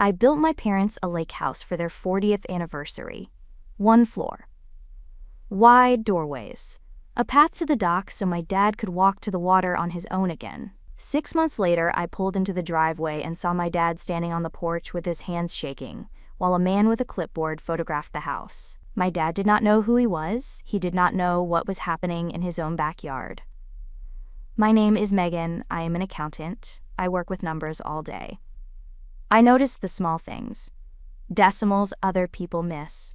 I built my parents a lake house for their 40th anniversary. 1 floor. Wide doorways. A path to the dock so my dad could walk to the water on his own again. 6 months later, I pulled into the driveway and saw my dad standing on the porch with his hands shaking, while a man with a clipboard photographed the house. My dad did not know who he was. He did not know what was happening in his own backyard. My name is Megan. I am an accountant. I work with numbers all day. I noticed the small things. Decimals other people miss.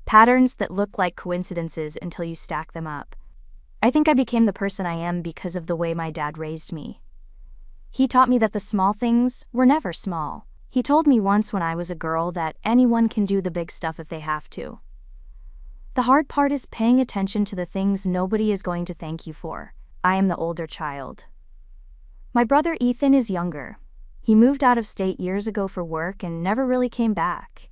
Patterns that look like coincidences until you stack them up. I think I became the person I am because of the way my dad raised me. He taught me that the small things were never small. He told me once when I was a girl that anyone can do the big stuff if they have to. The hard part is paying attention to the things nobody is going to thank you for. I am the older child. My brother Ethan is younger. He moved out of state years ago for work and never really came back.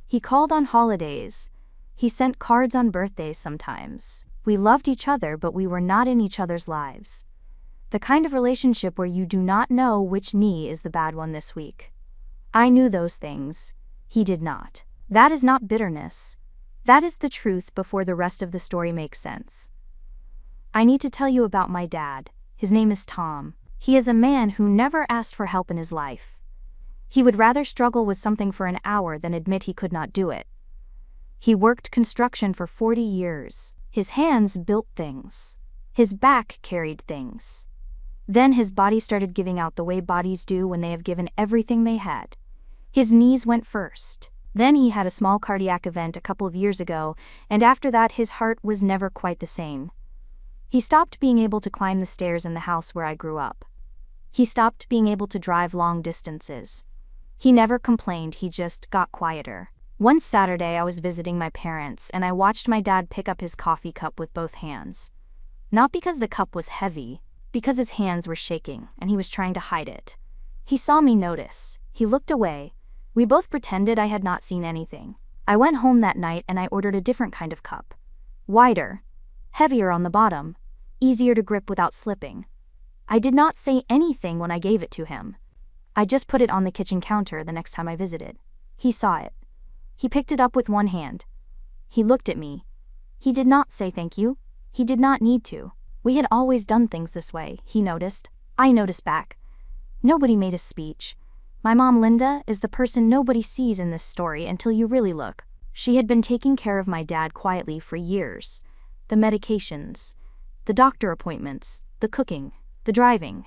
He called on holidays. He sent cards on birthdays sometimes. We loved each other, but we were not in each other's lives. The kind of relationship where you do not know which knee is the bad one this week. I knew those things. He did not. That is not bitterness. That is the truth before the rest of the story makes sense. I need to tell you about my dad. His name is Tom. He is a man who never asked for help in his life. He would rather struggle with something for an hour than admit he could not do it. He worked construction for 40 years. His hands built things. His back carried things. Then his body started giving out the way bodies do when they have given everything they had. His knees went first. Then he had a small cardiac event a couple of years ago, and after that his heart was never quite the same. He stopped being able to climb the stairs in the house where I grew up. He stopped being able to drive long distances. He never complained, he just got quieter. One Saturday I was visiting my parents and I watched my dad pick up his coffee cup with both hands. Not because the cup was heavy, because his hands were shaking and he was trying to hide it. He saw me notice. He looked away. We both pretended I had not seen anything. I went home that night and I ordered a different kind of cup. Wider, heavier on the bottom, easier to grip without slipping. I did not say anything when I gave it to him. I just put it on the kitchen counter the next time I visited. He saw it. He picked it up with one hand. He looked at me. He did not say thank you. He did not need to. We had always done things this way, he noticed. I noticed back. Nobody made a speech. My mom, Linda, is the person nobody sees in this story until you really look. She had been taking care of my dad quietly for years. The medications, the doctor appointments, the cooking, the driving.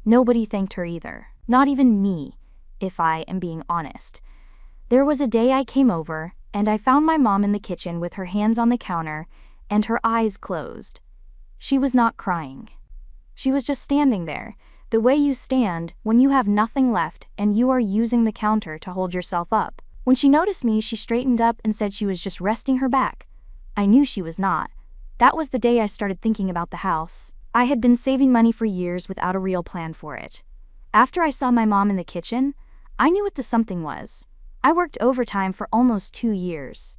Nobody thanked her either. Not even me, if I am being honest. There was a day I came over, and I found my mom in the kitchen with her hands on the counter and her eyes closed. She was not crying. She was just standing there, the way you stand when you have nothing left and you are using the counter to hold yourself up. When she noticed me, she straightened up and said she was just resting her back. I knew she was not. That was the day I started thinking about the house. I had been saving money for years without a real plan for it. After I saw my mom in the kitchen, I knew what the something was. I worked overtime for almost 2 years.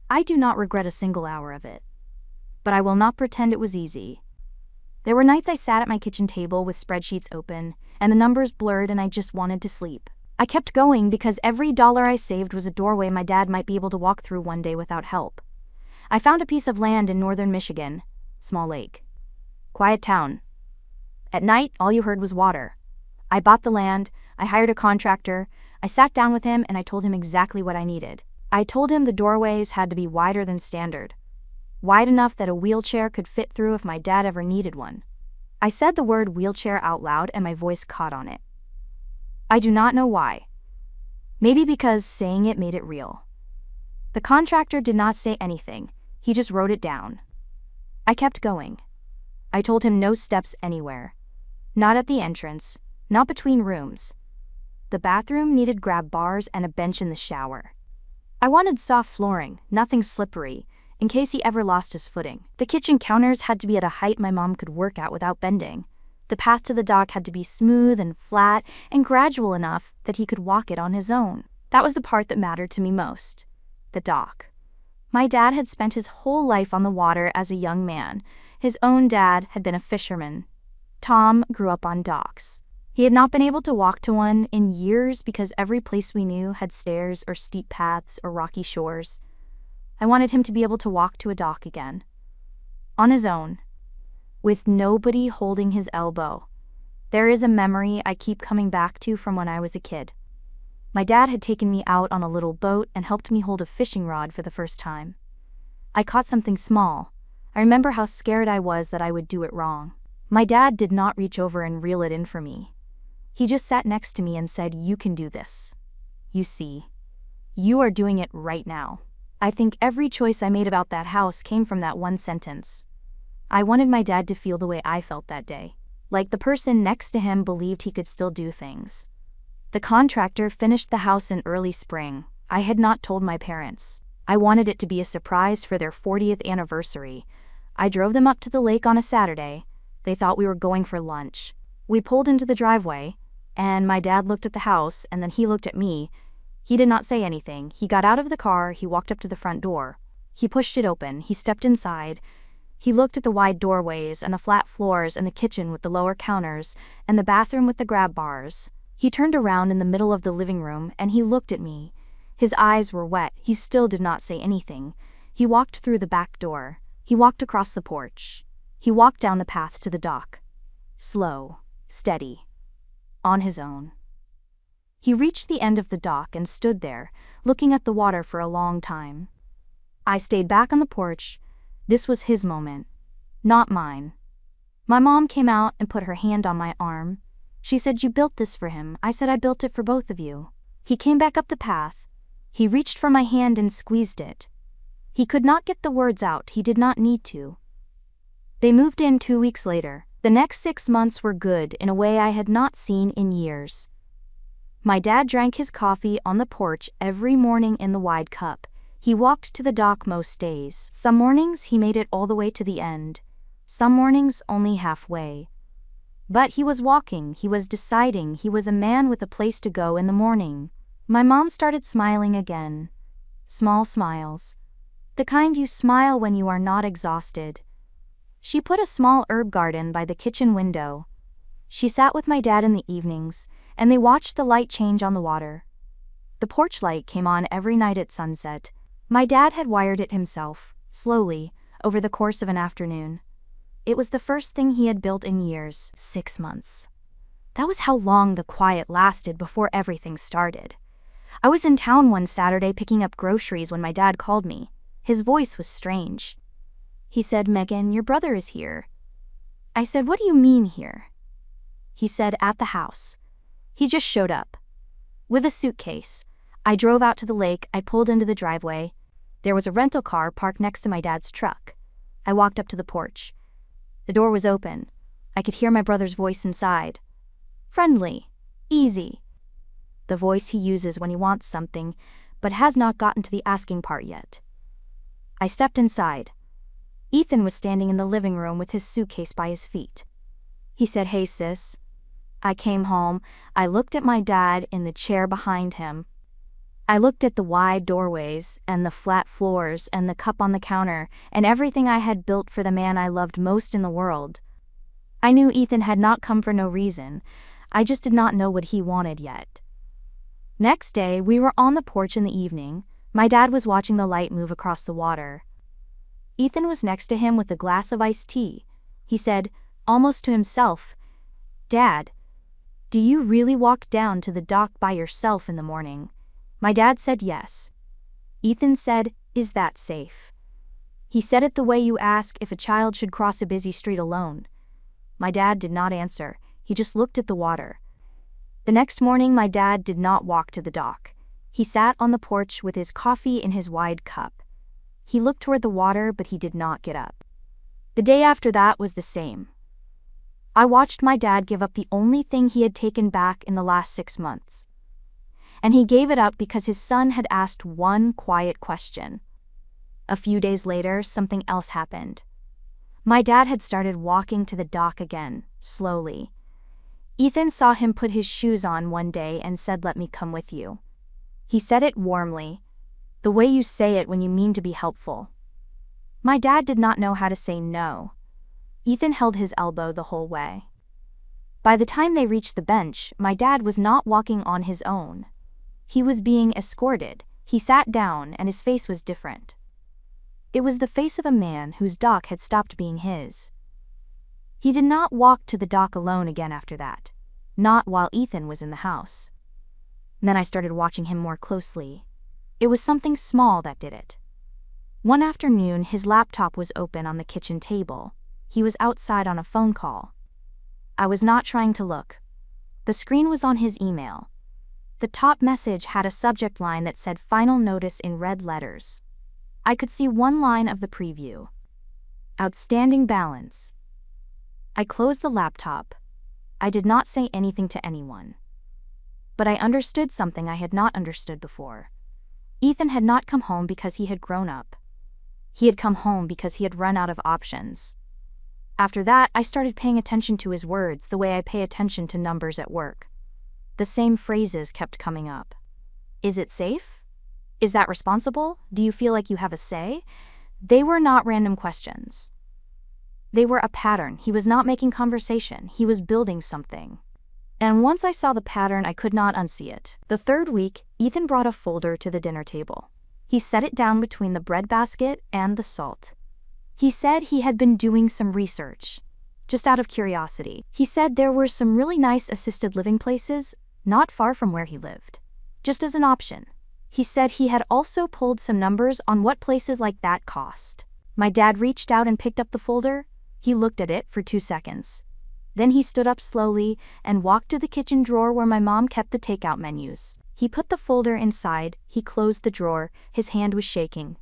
I do not regret a single hour of it. But I will not pretend it was easy. There were nights I sat at my kitchen table with spreadsheets open, and the numbers blurred and I just wanted to sleep. I kept going because every dollar I saved was a doorway my dad might be able to walk through one day without help. I found a piece of land in northern Michigan, small lake. Quiet town. At night, all you heard was water. I bought the land, I hired a contractor, I sat down with him and I told him exactly what I needed. I told him the doorways had to be wider than standard. Wide enough that a wheelchair could fit through if my dad ever needed one. I said the word wheelchair out loud and my voice caught on it. I do not know why. Maybe because saying it made it real. The contractor did not say anything, he just wrote it down. I kept going. I told him no steps anywhere. Not at the entrance, not between rooms. The bathroom needed grab bars and a bench in the shower. I wanted soft flooring, nothing slippery, in case he ever lost his footing. The kitchen counters had to be at a height my mom could work at without bending. The path to the dock had to be smooth and flat and gradual enough that he could walk it on his own. That was the part that mattered to me most. The dock. My dad had spent his whole life on the water as a young man. His own dad had been a fisherman. Tom grew up on docks. He had not been able to walk to one in years because every place we knew had stairs or steep paths or rocky shores. I wanted him to be able to walk to a dock again. On his own. With nobody holding his elbow. There is a memory I keep coming back to from when I was a kid. My dad had taken me out on a little boat and helped me hold a fishing rod for the first time. I caught something small. I remember how scared I was that I would do it wrong. My dad did not reach over and reel it in for me. He just sat next to me and said, "You can do this. You see. You are doing it right now." I think every choice I made about that house came from that one sentence. I wanted my dad to feel the way I felt that day. Like the person next to him believed he could still do things. The contractor finished the house in early spring. I had not told my parents. I wanted it to be a surprise for their 40th anniversary. I drove them up to the lake on a Saturday. They thought we were going for lunch. We pulled into the driveway, and my dad looked at the house, and then he looked at me. He did not say anything. He got out of the car, he walked up to the front door. He pushed it open, he stepped inside. He looked at the wide doorways and the flat floors and the kitchen with the lower counters and the bathroom with the grab bars. He turned around in the middle of the living room and he looked at me. His eyes were wet. He still did not say anything. He walked through the back door. He walked across the porch. He walked down the path to the dock. Slow, steady, on his own. He reached the end of the dock and stood there, looking at the water for a long time. I stayed back on the porch. This was his moment, not mine. My mom came out and put her hand on my arm. She said, "You built this for him." I said, "I built it for both of you." He came back up the path. He reached for my hand and squeezed it. He could not get the words out. He did not need to. They moved in 2 weeks later. The next 6 months were good in a way I had not seen in years. My dad drank his coffee on the porch every morning in the wide cup. He walked to the dock most days. Some mornings he made it all the way to the end. Some mornings only halfway. But he was walking, he was deciding, he was a man with a place to go in the morning. My mom started smiling again. Small smiles. The kind you smile when you are not exhausted. She put a small herb garden by the kitchen window. She sat with my dad in the evenings, and they watched the light change on the water. The porch light came on every night at sunset. My dad had wired it himself, slowly, over the course of an afternoon. It was the first thing he had built in years, 6 months. That was how long the quiet lasted before everything started. I was in town one Saturday picking up groceries when my dad called me. His voice was strange. He said, "Megan, your brother is here." I said, "What do you mean here?" He said, "At the house. He just showed up." With a suitcase. I drove out to the lake. I pulled into the driveway. There was a rental car parked next to my dad's truck. I walked up to the porch. The door was open. I could hear my brother's voice inside. Friendly. Easy. The voice he uses when he wants something, but has not gotten to the asking part yet. I stepped inside. Ethan was standing in the living room with his suitcase by his feet. He said, "Hey sis." I came home. I looked at my dad in the chair behind him. I looked at the wide doorways and the flat floors and the cup on the counter and everything I had built for the man I loved most in the world. I knew Ethan had not come for no reason. I just did not know what he wanted yet. Next day, we were on the porch in the evening. My dad was watching the light move across the water. Ethan was next to him with a glass of iced tea. He said, almost to himself, "Dad, do you really walk down to the dock by yourself in the morning?" My dad said yes. Ethan said, "Is that safe?" He said it the way you ask if a child should cross a busy street alone. My dad did not answer. He just looked at the water. The next morning, my dad did not walk to the dock. He sat on the porch with his coffee in his wide cup. He looked toward the water, but he did not get up. The day after that was the same. I watched my dad give up the only thing he had taken back in the last 6 months. And he gave it up because his son had asked one quiet question. A few days later, something else happened. My dad had started walking to the dock again, slowly. Ethan saw him put his shoes on one day and said, "Let me come with you." He said it warmly, the way you say it when you mean to be helpful. My dad did not know how to say no. Ethan held his elbow the whole way. By the time they reached the bench, my dad was not walking on his own. He was being escorted. He sat down and his face was different. It was the face of a man whose dock had stopped being his. He did not walk to the dock alone again after that. Not while Ethan was in the house. Then I started watching him more closely. It was something small that did it. One afternoon, his laptop was open on the kitchen table. He was outside on a phone call. I was not trying to look. The screen was on his email. The top message had a subject line that said "Final Notice" in red letters. I could see one line of the preview. Outstanding balance. I closed the laptop. I did not say anything to anyone. But I understood something I had not understood before. Ethan had not come home because he had grown up. He had come home because he had run out of options. After that, I started paying attention to his words the way I pay attention to numbers at work. The same phrases kept coming up. Is it safe? Is that responsible? Do you feel like you have a say? They were not random questions. They were a pattern. He was not making conversation. He was building something. And once I saw the pattern, I could not unsee it. The third week, Ethan brought a folder to the dinner table. He set it down between the breadbasket and the salt. He said he had been doing some research, just out of curiosity. He said there were some really nice assisted living places not far from where he lived, just as an option. He said he had also pulled some numbers on what places like that cost. My dad reached out and picked up the folder. He looked at it for 2 seconds. Then he stood up slowly and walked to the kitchen drawer where my mom kept the takeout menus. He put the folder inside. He closed the drawer. His hand was shaking.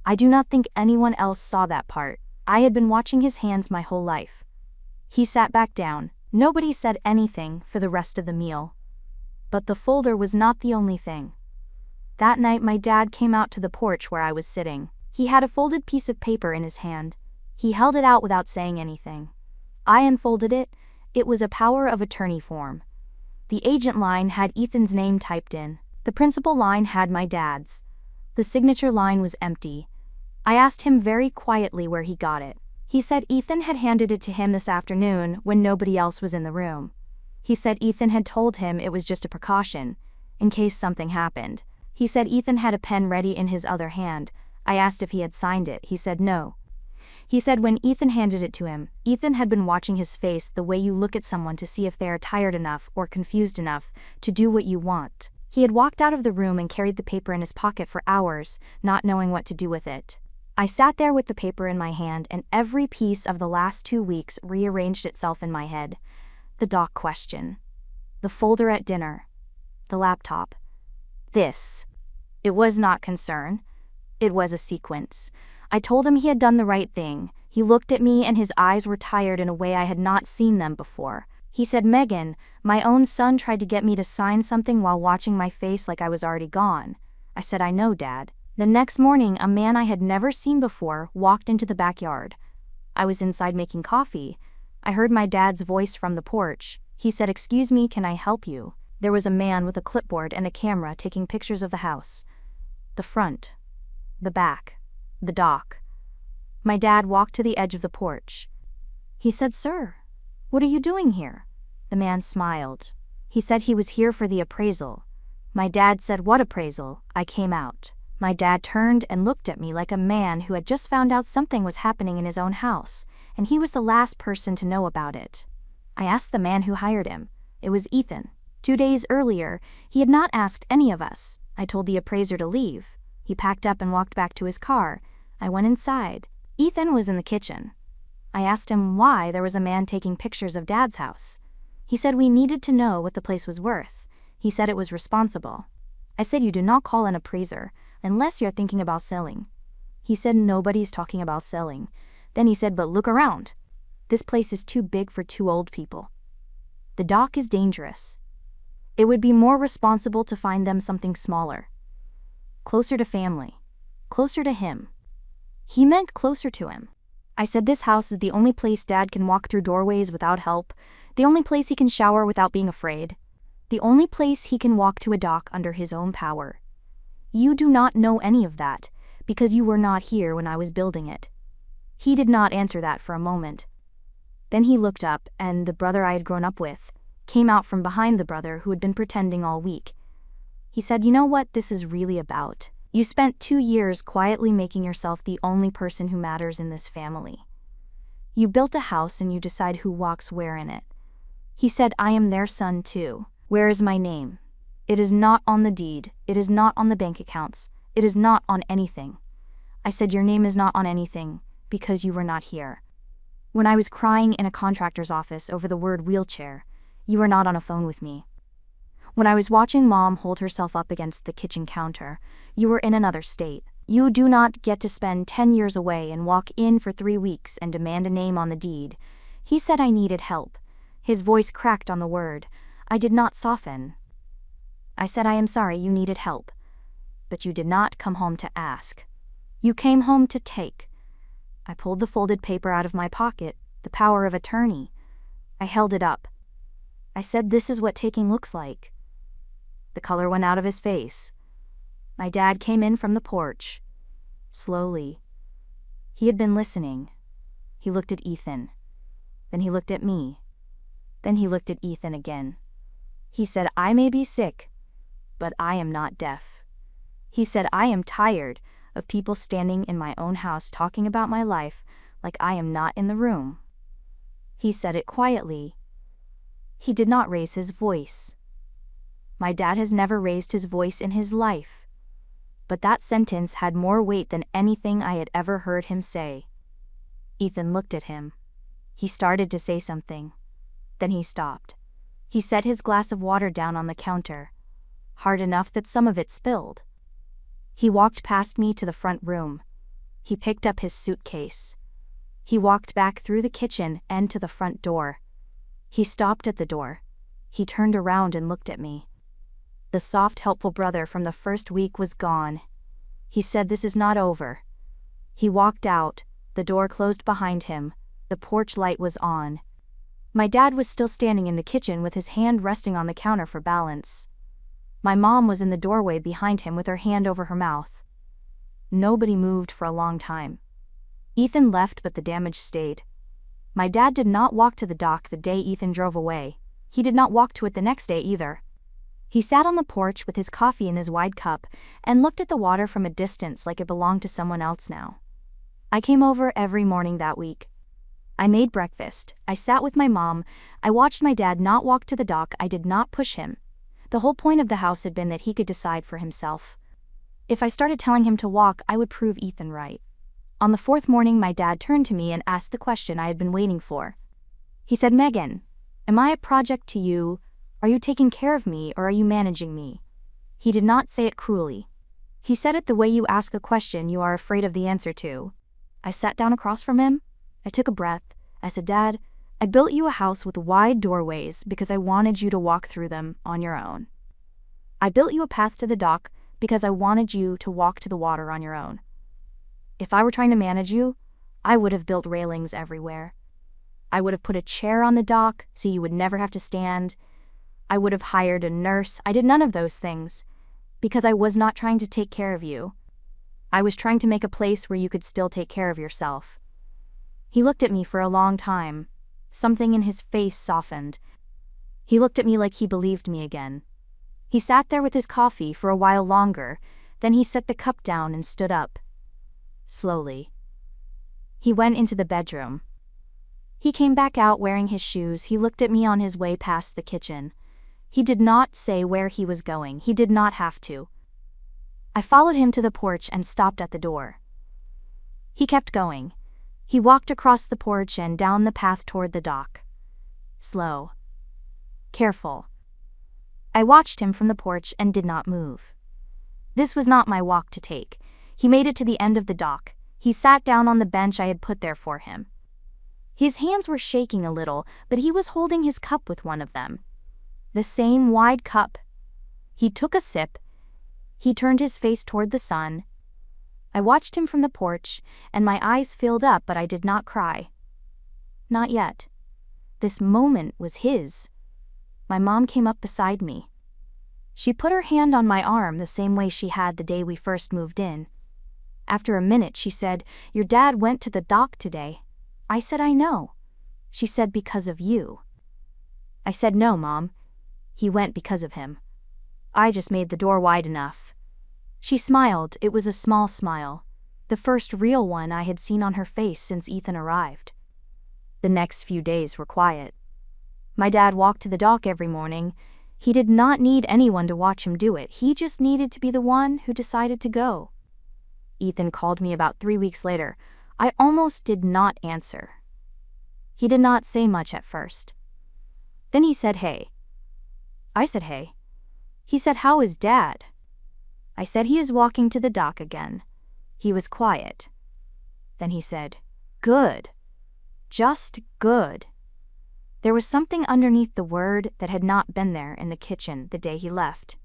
I do not think anyone else saw that part. I had been watching his hands my whole life. He sat back down. Nobody said anything for the rest of the meal. But the folder was not the only thing. That night my dad came out to the porch where I was sitting. He had a folded piece of paper in his hand. He held it out without saying anything. I unfolded it. It was a power of attorney form. The agent line had Ethan's name typed in. The principal line had my dad's. The signature line was empty. I asked him very quietly where he got it. He said Ethan had handed it to him this afternoon when nobody else was in the room. He said Ethan had told him it was just a precaution, in case something happened. He said Ethan had a pen ready in his other hand. I asked if he had signed it. He said no. He said when Ethan handed it to him, Ethan had been watching his face the way you look at someone to see if they are tired enough or confused enough to do what you want. He had walked out of the room and carried the paper in his pocket for hours, not knowing what to do with it. I sat there with the paper in my hand and every piece of the last 2 weeks rearranged itself in my head. The doc question. The folder at dinner. The laptop. This. It was not concern. It was a sequence. I told him he had done the right thing. He looked at me and his eyes were tired in a way I had not seen them before. He said, "Megan, my own son tried to get me to sign something while watching my face like I was already gone." I said, "I know, Dad." The next morning, a man I had never seen before walked into the backyard. I was inside making coffee. I heard my dad's voice from the porch. He said, "Excuse me, can I help you?" There was a man with a clipboard and a camera taking pictures of the house. The front. The back. The dock. My dad walked to the edge of the porch. He said, "Sir, what are you doing here?" The man smiled. He said he was here for the appraisal. My dad said, "What appraisal?" I came out. My dad turned and looked at me like a man who had just found out something was happening in his own house, and he was the last person to know about it. I asked the man who hired him. It was Ethan. 2 days earlier, he had not asked any of us. I told the appraiser to leave. He packed up and walked back to his car. I went inside. Ethan was in the kitchen. I asked him why there was a man taking pictures of Dad's house. He said we needed to know what the place was worth. He said it was responsible. I said, "You do not call an appraiser unless you're thinking about selling." He said, "Nobody's talking about selling." Then he said, "But look around. This place is too big for 2 old people. The dock is dangerous. It would be more responsible to find them something smaller. Closer to family. Closer to him." He meant closer to him. I said this house is the only place Dad can walk through doorways without help, the only place he can shower without being afraid, the only place he can walk to a dock under his own power. You do not know any of that, because you were not here when I was building it. He did not answer that for a moment. Then he looked up, and the brother I had grown up with came out from behind the brother who had been pretending all week. He said, "You know what this is really about? You spent 2 years quietly making yourself the only person who matters in this family. You built a house and you decide who walks where in it." He said, "I am their son too. Where is my name? It is not on the deed, it is not on the bank accounts, it is not on anything." I said, "Your name is not on anything because you were not here. When I was crying in a contractor's office over the word wheelchair, you were not on a phone with me. When I was watching Mom hold herself up against the kitchen counter, you were in another state. You do not get to spend 10 years away and walk in for 3 weeks and demand a name on the deed." He said I needed help. His voice cracked on the word. I did not soften. I said, "I am sorry you needed help. But you did not come home to ask. You came home to take." I pulled the folded paper out of my pocket, the power of attorney. I held it up. I said, "This is what taking looks like." The color went out of his face. My dad came in from the porch. Slowly. He had been listening. He looked at Ethan. Then he looked at me. Then he looked at Ethan again. He said, "I may be sick, but I am not deaf." He said, "I am tired of people standing in my own house talking about my life like I am not in the room." He said it quietly. He did not raise his voice. My dad has never raised his voice in his life. But that sentence had more weight than anything I had ever heard him say. Ethan looked at him. He started to say something. Then he stopped. He set his glass of water down on the counter, hard enough that some of it spilled. He walked past me to the front room. He picked up his suitcase. He walked back through the kitchen and to the front door. He stopped at the door. He turned around and looked at me. The soft, helpful brother from the first week was gone. He said, "This is not over." He walked out. The door closed behind him. The porch light was on. My dad was still standing in the kitchen with his hand resting on the counter for balance. My mom was in the doorway behind him with her hand over her mouth. Nobody moved for a long time. Ethan left, but the damage stayed. My dad did not walk to the dock the day Ethan drove away. He did not walk to it the next day either. He sat on the porch with his coffee in his wide cup and looked at the water from a distance like it belonged to someone else now. I came over every morning that week. I made breakfast. I sat with my mom. I watched my dad not walk to the dock. I did not push him. The whole point of the house had been that he could decide for himself. If I started telling him to walk, I would prove Ethan right. On the 4th morning, my dad turned to me and asked the question I had been waiting for. He said, "Megan, am I a project to you? Are you taking care of me, or are you managing me?" He did not say it cruelly. He said it the way you ask a question you are afraid of the answer to. I sat down across from him. I took a breath. I said, "Dad, I built you a house with wide doorways because I wanted you to walk through them on your own. I built you a path to the dock because I wanted you to walk to the water on your own. If I were trying to manage you, I would have built railings everywhere. I would have put a chair on the dock so you would never have to stand. I would have hired a nurse. I did none of those things because I was not trying to take care of you. I was trying to make a place where you could still take care of yourself." He looked at me for a long time. Something in his face softened. He looked at me like he believed me again. He sat there with his coffee for a while longer, then he set the cup down and stood up. Slowly. He went into the bedroom. He came back out wearing his shoes. He looked at me on his way past the kitchen. He did not say where he was going. He did not have to. I followed him to the porch and stopped at the door. He kept going. He walked across the porch and down the path toward the dock. Slow. Careful. I watched him from the porch and did not move. This was not my walk to take. He made it to the end of the dock. He sat down on the bench I had put there for him. His hands were shaking a little, but he was holding his cup with one of them. The same wide cup. He took a sip. He turned his face toward the sun. I watched him from the porch, and my eyes filled up, but I did not cry. Not yet. This moment was his. My mom came up beside me. She put her hand on my arm the same way she had the day we first moved in. After a minute, she said, "Your dad went to the dock today." I said, "I know." She said, because of you. I said, no, Mom. He went because of him. I just made the door wide enough. She smiled. It was a small smile, the first real one I had seen on her face since Ethan arrived. The next few days were quiet. My dad walked to the dock every morning. He did not need anyone to watch him do it. He just needed to be the one who decided to go. Ethan called me about 3 weeks later. I almost did not answer. He did not say much at first. Then he said, hey. I said, hey. He said, how is Dad? I said, he is walking to the dock again. He was quiet. Then he said, good. Just good. There was something underneath the word that had not been there in the kitchen the day he left.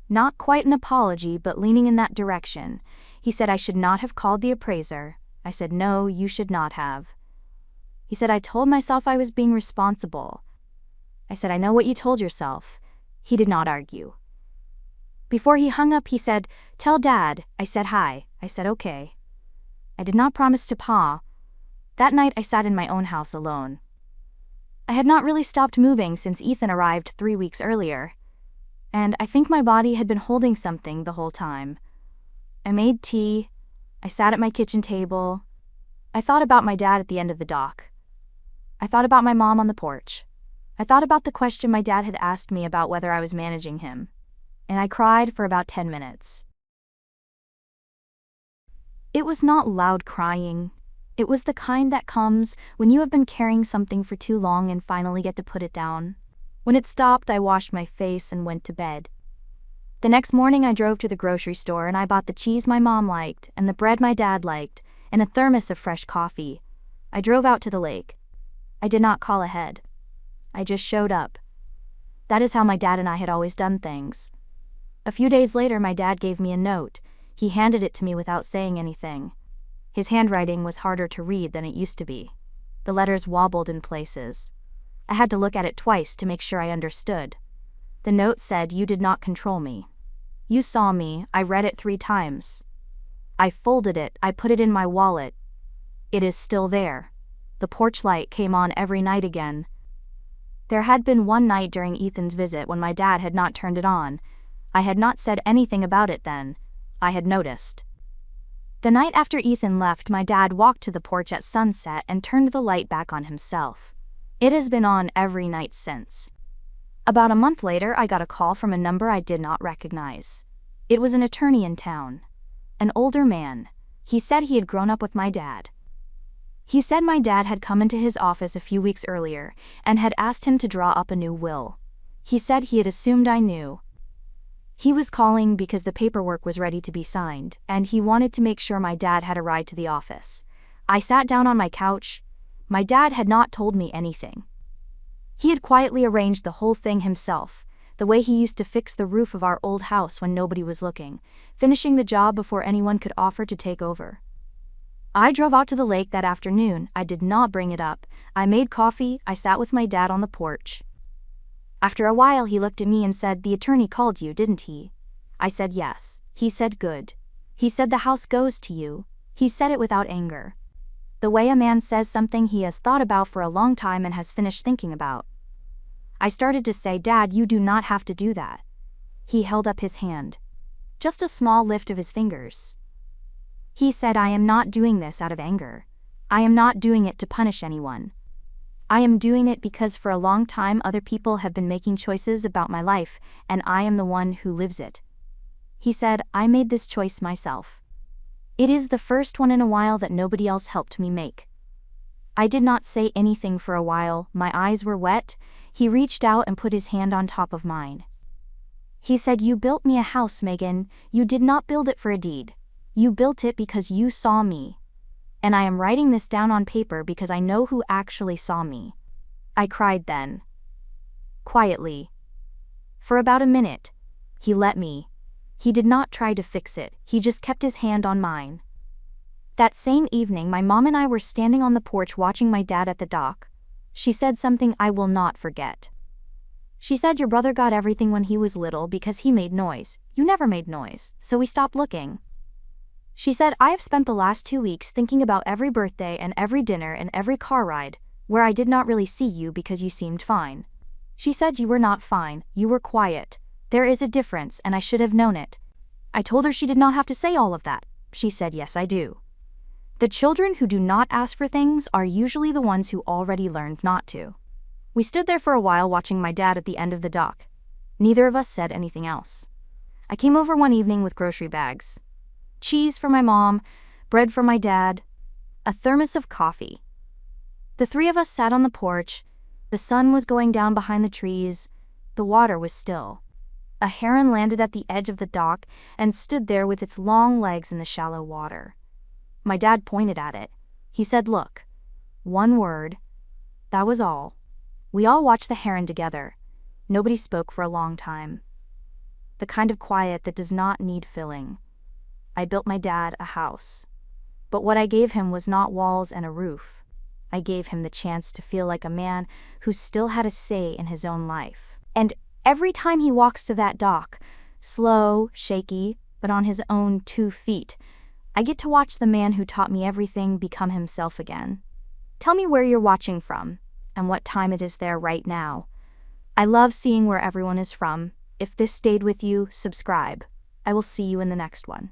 Not quite an apology, but leaning in that direction. He said I should not have called the appraiser. I said, no, you should not have. He said, I told myself I was being responsible. I said, I know what you told yourself. He did not argue. Before he hung up, he said, tell Dad. I said, hi. I said, okay. I did not promise to Pa. That night I sat in my own house alone. I had not really stopped moving since Ethan arrived 3 weeks earlier, and I think my body had been holding something the whole time. I made tea. I sat at my kitchen table. I thought about my dad at the end of the dock. I thought about my mom on the porch. I thought about the question my dad had asked me about whether I was managing him, and I cried for about 10 minutes. It was not loud crying. It was the kind that comes when you have been carrying something for too long and finally get to put it down. When it stopped, I washed my face and went to bed. The next morning I drove to the grocery store and I bought the cheese my mom liked and the bread my dad liked and a thermos of fresh coffee. I drove out to the lake. I did not call ahead. I just showed up. That is how my dad and I had always done things. A few days later, my dad gave me a note. He handed it to me without saying anything. His handwriting was harder to read than it used to be. The letters wobbled in places. I had to look at it twice to make sure I understood. The note said, you did not control me. You saw me. I read it 3 times. I folded it. I put it in my wallet. It is still there. The porch light came on every night again. There had been one night during Ethan's visit when my dad had not turned it on. I had not said anything about it then. I had noticed. The night after Ethan left, my dad walked to the porch at sunset and turned the light back on himself. It has been on every night since. About a month later, I got a call from a number I did not recognize. It was an attorney in town. An older man. He said he had grown up with my dad. He said my dad had come into his office a few weeks earlier and had asked him to draw up a new will. He said he had assumed I knew. He was calling because the paperwork was ready to be signed, and he wanted to make sure my dad had a ride to the office. I sat down on my couch. My dad had not told me anything. He had quietly arranged the whole thing himself, the way he used to fix the roof of our old house when nobody was looking, finishing the job before anyone could offer to take over. I drove out to the lake that afternoon. I did not bring it up. I made coffee. I sat with my dad on the porch. After a while, he looked at me and said, the attorney called you, didn't he? I said yes. He said good. He said the house goes to you. He said it without anger. The way a man says something he has thought about for a long time and has finished thinking about. I started to say, Dad, you do not have to do that. He held up his hand. Just a small lift of his fingers. He said, I am not doing this out of anger. I am not doing it to punish anyone. I am doing it because for a long time other people have been making choices about my life, and I am the one who lives it. He said, I made this choice myself. It is the first one in a while that nobody else helped me make. I did not say anything for a while. My eyes were wet. He reached out and put his hand on top of mine. He said, you built me a house, Megan. You did not build it for a deed. You built it because you saw me. And I am writing this down on paper because I know who actually saw me. I cried then. Quietly. For about a minute. He let me. He did not try to fix it. He just kept his hand on mine. That same evening, my mom and I were standing on the porch watching my dad at the dock. She said something I will not forget. She said, your brother got everything when he was little because he made noise. You never made noise, so we stopped looking. She said, I have spent the last 2 weeks thinking about every birthday and every dinner and every car ride. where I did not really see you because you seemed fine. She said you were not fine, you were quiet. There is a difference, and I should have known it. I told her she did not have to say all of that. She said, yes, I do. The children who do not ask for things are usually the ones who already learned not to. We stood there for a while watching my dad at the end of the dock. Neither of us said anything else. I came over one evening with grocery bags. Cheese for my mom, bread for my dad, a thermos of coffee. The three of us sat on the porch. The sun was going down behind the trees. The water was still. A heron landed at the edge of the dock and stood there with its long legs in the shallow water. My dad pointed at it. He said, look. One word. That was all. We all watched the heron together. Nobody spoke for a long time. The kind of quiet that does not need filling. I built my dad a house. But what I gave him was not walls and a roof. I gave him the chance to feel like a man who still had a say in his own life. And every time he walks to that dock, slow, shaky, but on his own 2 feet, I get to watch the man who taught me everything become himself again. Tell me where you're watching from, and what time it is there right now. I love seeing where everyone is from. If this stayed with you, subscribe. I will see you in the next one.